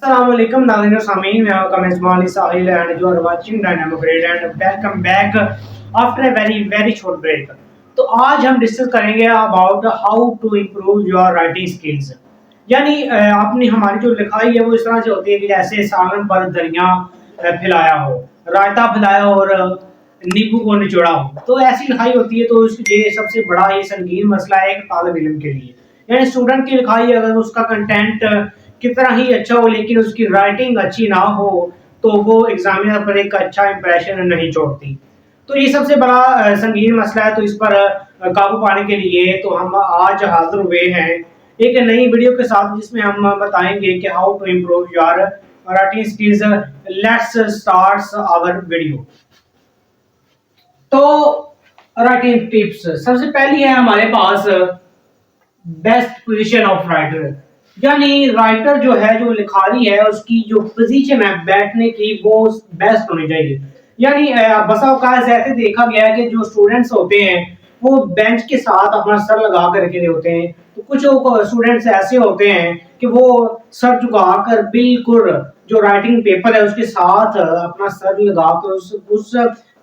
Assalamualaikum नाज़रीन और सामीन, मैं आपका मेज़बान Ismail and you are watching Dynamo Grade and welcome back after a very very short break. तो आज हम डिस्कस करेंगे about how to improve your writing skills. यानी आपने हमारी जो लिखाई है वो इस तरह से होती है कि जैसे सालन पर दरिया फैलाया हो, रायता फैलाया हो और नींबू को निचोड़ा हो, तो ऐसी लिखाई होती है। तो ये सबसे बड़ा ही संगीन मसला है एक तालिब इल्म के लिए। यानी स्टूडेंट की लिखाई अगर उसका कंटेंट कितना ही अच्छा हो लेकिन उसकी राइटिंग अच्छी ना हो तो वो एग्जामिनर पर एक अच्छा इंप्रेशन नहीं छोड़ती। तो ये सबसे बड़ा संगीन मसला है। तो इस पर काबू पाने के लिए तो हम आज हाजिर हुए हैं एक नई वीडियो के साथ, जिसमें हम बताएंगे कि how to improve your writing skills. Let's start our video. तो राइटिंग टिप्स सबसे पहली है हमारे पास बेस्ट पोजीशन ऑफ राइटर। यानी राइटर जो है, जो लिखारी है, उसकी जो पोजीशन है बैठने की वो बेस्ट होनी चाहिए। यानी बसा औकात ऐसे देखा गया है कि जो स्टूडेंट्स होते हैं वो बेंच के साथ अपना सर लगा कर रखे होते हैं। तो कुछ स्टूडेंट्स ऐसे होते हैं कि वो सर झुकाकर बिल्कुल जो राइटिंग पेपर है उसके साथ अपना सर लगाकर उस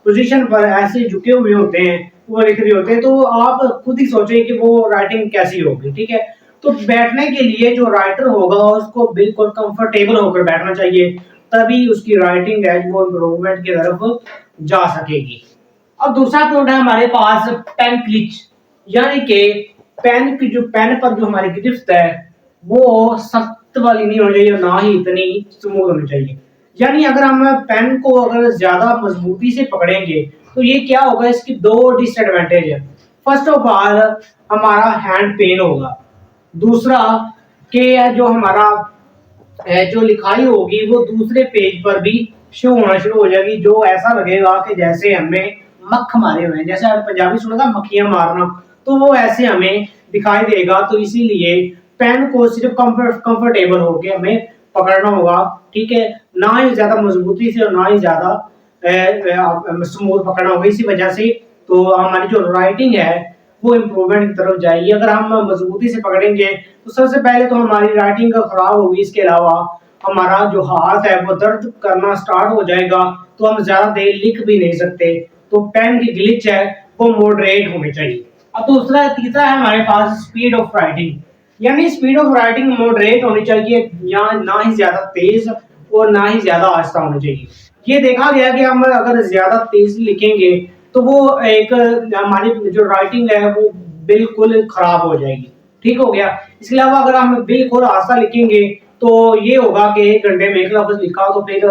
पोजीशन पर ऐसे झुके हुए होते हैं, वो लिख रहे होते हैं। तो आप खुद ही सोचें कि वो राइटिंग कैसी होगी। ठीक है, तो बैठने के लिए जो राइटर होगा उसको बिल्कुल कंफर्टेबल होकर बैठना चाहिए, तभी उसकी राइटिंग है वो इम्प्रूवमेंट की तरफ जा सकेगी। अब दूसरा पॉइंट है हमारे पास पेन क्लिच। यानी कि पेन की जो पेन पर जो हमारी गिरफ्त है वो सख्त वाली नहीं होनी चाहिए, ना ही इतनी स्मूथ होनी चाहिए। यानी अगर हम पेन को अगर ज्यादा मजबूती से पकड़ेंगे तो ये क्या होगा, इसकी दो डिसएडवांटेज है। फर्स्ट ऑफ ऑल हमारा हैंड पेन होगा। दूसरा कि जो हमारा जो लिखाई होगी वो दूसरे पेज पर भी शो होना शुरू हो जाएगी, जो ऐसा लगेगा कि जैसे हमें मक्ख मारे हुए हैं। जैसे आप पंजाबी सुना था मक्खियां मारना, तो वो ऐसे हमें दिखाई देगा। तो इसीलिए पेन को सिर्फ कंफर्टेबल होके हमें पकड़ना होगा। ठीक है, ना ही ज्यादा मजबूती से और ना ही ज्यादा स्मूथ पकड़ना होगा। इसी वजह से तो हमारी जो राइटिंग है वो इम्प्रूवमेंट की तरफ जाएगी। अगर हम मजबूती से पकड़ेंगे तो सबसे पहले तो हमारी राइटिंग खराब होगी, इसके अलावा हमारा जो हाथ है वो दर्द करना स्टार्ट हो जाएगा, तो हम ज्यादा देर लिख भी नहीं सकते। तो पेन की ग्लिच है वो मॉडरेट होनी चाहिए। अब दूसरा तीसरा है हमारे पास स्पीड ऑफ राइटिंग। यानी स्पीड ऑफ राइटिंग मॉडरेट होनी चाहिए, या ना ही ज्यादा तेज और ना ही ज्यादा आहिस्ता होनी चाहिए। ये देखा गया कि हम अगर ज्यादा तेज लिखेंगे तो वो एक हमारी जो राइटिंग है वो बिल्कुल खराब हो जाएगी। ठीक हो गया। इसके अलावा अगर हम बिल्कुल आस्था लिखेंगे तो ये होगा कि 1 घंटे में एक लफ्ज लिखा तो फिर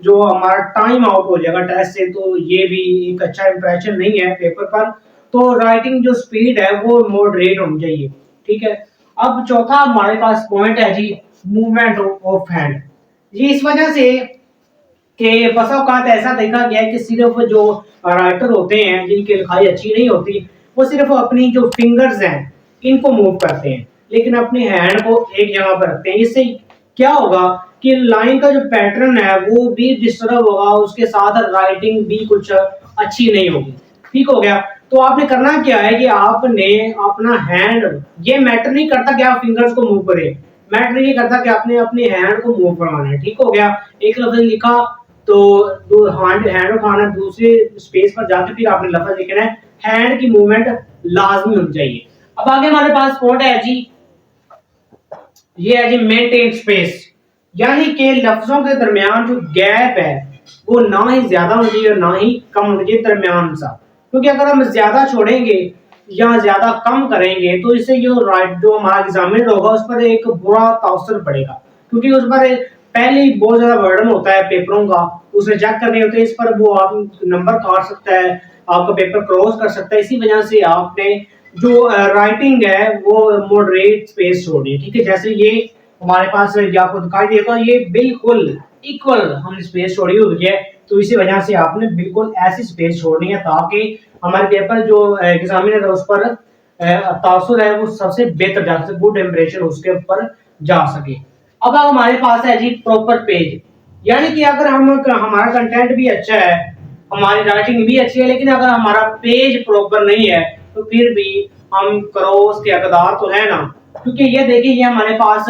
जो हमारा टाइम आउट हो जाएगा टेस्ट से, तो ये भी एक अच्छा इंप्रेशन नहीं है पेपर पर। तो राइटिंग जो स्पीड है वो मॉडरेट होनी चाहिए। ठीक है। अब चौथा हमारे पास पॉइंट है जी, मूवमेंट ऑफ हैंड। ये इस वजह से कि बसा औकात ऐसा देखा गया है कि सिर्फ जो राइटर होते हैं जिनकी लिखाई अच्छी नहीं होती, वो सिर्फ अपनी जो फिंगर्स हैं इनको मूव करते हैं, लेकिन अपने हैंड को एक जगह पर रखते हैं। इससे क्या होगा कि लाइन का जो पैटर्न है वो भी डिस्टर्ब होगा, उसके साथ राइटिंग भी कुछ अच्छी नहीं होगी। ठीक हो गया। तो आपने करना क्या है कि आपने अपना हैंड, ये मैटर नहीं करता कि आप फिंगर्स को मूव करें, मैटर ये करता कि आपने अपने हैंड को मूव करवाना है। ठीक हो गया। एक लफ्ज लिखा तो दो हैंड उठाना, दूसरे स्पेस पर जाके फिर आपने लफ्ज लिखना है। हैंड की मूवमेंट लाजमी होनी चाहिए। अब आगे हमारे पास पॉइंट है जी, ये है जी मेंटेन स्पेस। यानी कि लफ्जों के दरमियान जो गैप है वो ना ही ज्यादा होनी चाहिए और ना ही कम होनी चाहिए, दरमियान सा। क्योंकि अगर हम ज्यादा छोड़ेंगे या ज्यादा कम करेंगे तो इससे जो हमारा एग्जामिनर होगा उस पर एक बुरा तासर पड़ेगा, क्योंकि उस पर पहले ही बहुत ज्यादा बर्डन होता है पेपरों का, उसे चेक करने होते हैं। इस पर वो आप नंबर काट सकता है, आपका पेपर क्रॉस कर सकता है। इसी वजह से आपने जो राइटिंग है वो मॉडरेट स्पेस छोड़नी है। ठीक है, जैसे ये हमारे पास आपको दिखाई देगा, ये बिल्कुल इक्वल हमने स्पेस छोड़ी हुई है। तो इसी वजह से आपने बिल्कुल ऐसी स्पेस छोड़नी है ताकि हमारे पेपर जो एग्जामिनर है उस पर तासुर है वो सबसे बेहतर जा सके, गुड इंप्रेशन उसके ऊपर जा सके। अब हमारे पास है जी प्रॉपर पेज। यानी कि अगर हमारा कंटेंट भी अच्छा है, हमारी राइटिंग भी अच्छी है, लेकिन अगर हमारा पेज प्रॉपर नहीं है तो फिर भी हम क्रॉस के हकदार तो है ना। क्योंकि ये देखिए, ये हमारे पास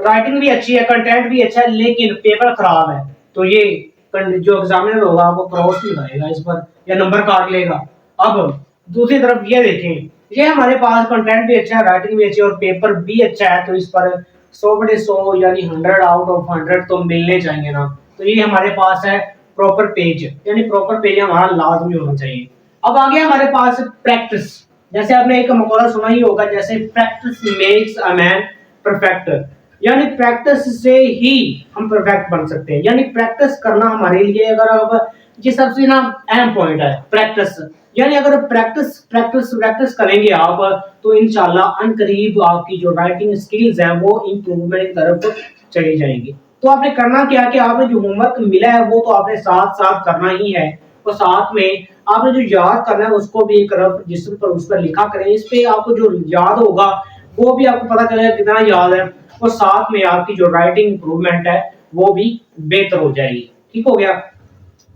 राइटिंग भी अच्छी है, कंटेंट भी अच्छा है, लेकिन पेपर खराब है, तो ये जो एग्जामिनर होगा वो क्रॉस नहीं करेगा इस पर या नंबर काट लेगा। अब दूसरी तरफ ये देखें, ये हमारे पास कंटेंट भी अच्छा है, राइटिंग भी अच्छी है और पेपर भी अच्छा है, तो इस पर 100/100 यानी 100/100 तो मिलने चाहिए ना। तो ये हमारे पास है प्रॉपर पेज, यानी प्रॉपर पेज हमारा लाजमी होना चाहिए। अब आ गया हमारे पास प्रैक्टिस। जैसे आपने एक मकौला सुना ही होगा, जैसे practice makes a man perfect, यानी प्रैक्टिस से ही हम परफेक्ट बन सकते हैं। यानी प्रैक्टिस करना हमारे लिए, अगर आप ये सबसे ना अहम पॉइंट है प्रैक्टिस, यानी अगर प्रैक्टिस प्रैक्टिस प्रैक्टिस करेंगे आप, तो इंशाल्लाह अनकरीब आपकी जो राइटिंग स्किल्स हैं वो इंप्रूवमेंट की तरफ चली जाएंगी। तो आपने करना क्या कि आपने जो होमवर्क मिला है वो तो आपने साथ साथ करना ही है, और साथ में आपने जो याद करना है उसको भी एक रजिस्टर पर उस पर लिखा करें। इस पे आपको जो याद होगा वो भी आपको पता चलेगा कितना याद है, और साथ में आपकी जो राइटिंग इंप्रूवमेंट है वो भी बेहतर हो जाएगी। ठीक हो गया।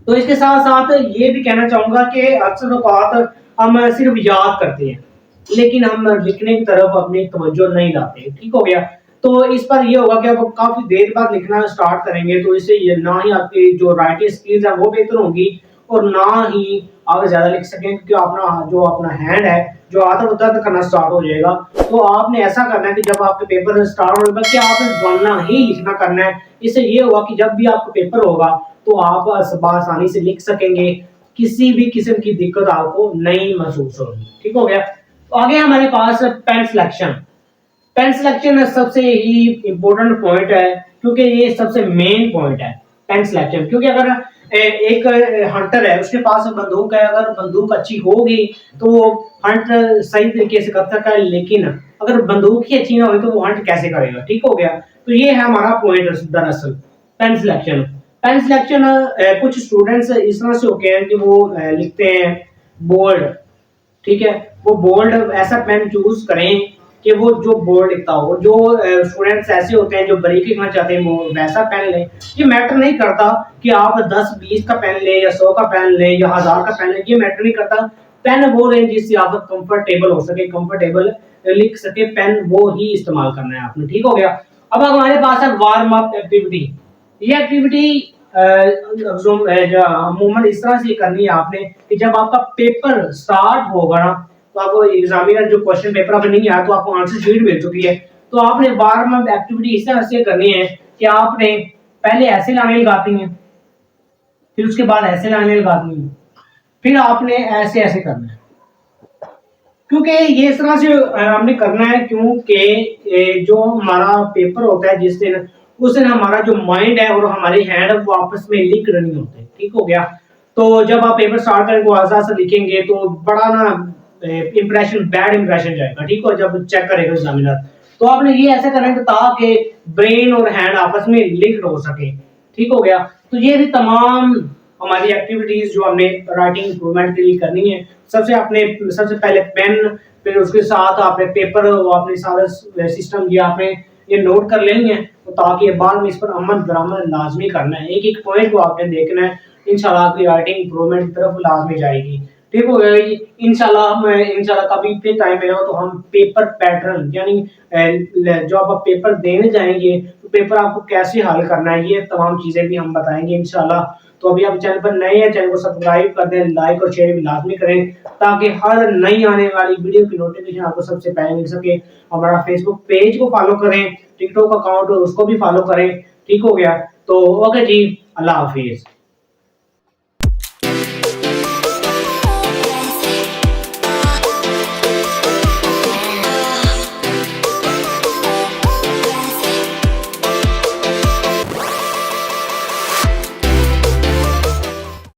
तो इसके साथ साथ ये भी कहना चाहूंगा कि अक्सर औकात हम सिर्फ याद करते हैं, लेकिन हम लिखने की तरफ अपनी तवज्जो नहीं लाते। ठीक हो गया। तो इस पर ये होगा कि आप काफी देर बाद लिखना स्टार्ट करेंगे, तो इससे ये ना ही आपकी जो राइटिंग स्किल्स है वो बेहतर होंगी, और ना ही आप ज्यादा लिख सकेंगे, क्योंकि अपना हैंड है जो आता है वो दर्द करना स्टार्ट हो जाएगा। तो आपने ऐसा करना है कि जब आपके पेपर स्टार्ट होगा कि आपने बनना ही लिखना करना है। इससे ये होगा कि जब भी आपका पेपर होगा तो आप आसानी से लिख सकेंगे, किसी भी किस्म की दिक्कत आपको नहीं महसूस होगी। ठीक हो गया। तो आगे हमारे पास पेन सिलेक्शन। पेन सिलेक्शन सबसे ही इम्पोर्टेंट पॉइंट है, क्योंकि ये सबसे मेन पॉइंट है पेन सिलेक्शन। क्योंकि अगर एक हंटर है, उसके पास बंदूक है, अगर बंदूक अच्छी होगी तो वो हंट सही तरीके से कर सकता है, लेकिन अगर बंदूक ही अच्छी ना हो तो वो हंट कैसे करेगा। ठीक हो गया। तो ये है हमारा पॉइंट दरअसल पेन सिलेक्शन। पेन सिलेक्शन कुछ स्टूडेंट्स इस तरह से होते हैं कि वो लिखते हैं बोल्ड। ठीक है। वो बोल्ड ऐसा पेन चूज करें कि वो जो बोर्ड लिखता हो। जो स्टूडेंट्स ऐसे होते हैं जो बारीक लिखना चाहते हैं वो वैसा पेन लें। ये मैटर नहीं करता कि आप 10-20 का पेन लें या 100 का पेन लें या 1000 का पेन लें, ये मैटर नहीं करता। पेन वो लें जिससे आप कंफर्टेबल हो सके, कंफर्टेबल लिख सके, पेन वो ही इस्तेमाल करना है आपने। ठीक हो गया। अब हमारे पास है वार्म अप एक्टिविटी। ये एक्टिविटी अमूमन इस तरह से करनी है आपने कि जब आपका पेपर स्टार्ट होगा ना, तो आपको एग्जामिनर जो क्वेश्चन पेपर आपने नहीं आया तो आपको आंसर शीट मिल चुकी है, तो आपने वार्म अप एक्टिविटी इस तरह से करनी है कि आपने पहले ऐसे लाने लगाती हैं, फिर उसके बाद ऐसे लाने लगाती हैं, फिर आपने ऐसे ऐसे करना है। क्योंकि ये इस तरह से हमने करना है, क्योंकि जो हमारा पेपर होता है जिस दिन, उस दिन हमारा जो माइंड है और हमारे हैंड वो आपस में लिंक नहीं होते। ठीक हो गया। तो जब आप पेपर स्टार्ट करेंगे आस्ते आस्ते लिखेंगे तो बड़ा ना इंप्रेशन, बैड इंप्रेशन जाएगा। ठीक हो, जब चेक करेगा एग्जामिनर। तो आपने ये ऐसा करना है ताकि ब्रेन और हैंड आपस में लिंक्ड हो सके। ठीक हो गया। तो ये थी तमाम हमारी एक्टिविटीज जो हमने राइटिंग इंप्रूवमेंट के लिए करनी है। सबसे पहले पेन, फिर उसके साथ आपने पेपर, आपने सारा सिस्टम ये आपने ये नोट कर लेनी है, तो ताकि बाद में इस पर अमल दरामद लाजमी करना है। एक एक पॉइंट को आपने देखना है, इंशाल्लाह आपकी राइटिंग इंप्रूवमेंट की तरफ लाजमी जाएगी। ठीक हो गया। इंशाल्लाह कभी भी टाइम मिला हो तो हम पेपर पैटर्न, यानी जो आप पेपर देने जाएंगे तो पेपर आपको कैसे हल करना है, ये तमाम चीजें भी हम बताएंगे इंशाल्लाह। तो अभी आप चैनल पर नए हैं, चैनल को सब्सक्राइब कर दें, लाइक और शेयर भी लाजमी करें, ताकि हर नई आने वाली वीडियो की नोटिफिकेशन आपको सबसे पहले मिल सके। हमारा फेसबुक पेज को फॉलो करें, टिकटॉक अकाउंट उसको भी फॉलो करें। ठीक हो गया। तो ओके जी, अल्लाह हाफिज।